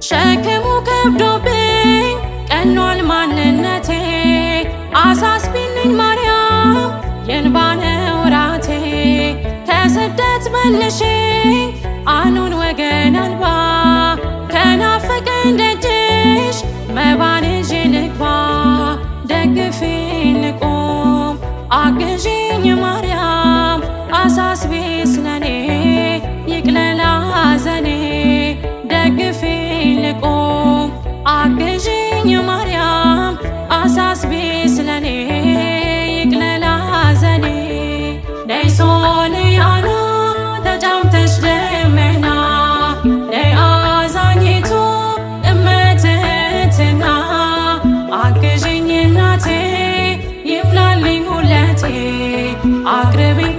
ሸክሙ ከብዶብኝ ቀኗል ማንነቴ አሳስቢልኝ ማርያም የእንባ ነው ራቴ ከስደት መልሽኝ አኑን ወገን አልባ ከናፈቀኝ ደጅሽ መባን ይዤ ልግባ ደግፊኝ ልቁም አግዢኝ ማርያም አሳስቢ ስለኔ ይቅለል ሐዘኔ ደግፊኝ ልቁም አግዢኝ ማርያም አሳስቢ ስለኔ ይቅለል ሐዘኔ ነይ ሶልያና ተጫምተሽ ደመና ነይ አዛኝቱ እመትህትና አግዢኝ እናቴ ይምላልኝ ሁለቴ አቅርቢኝ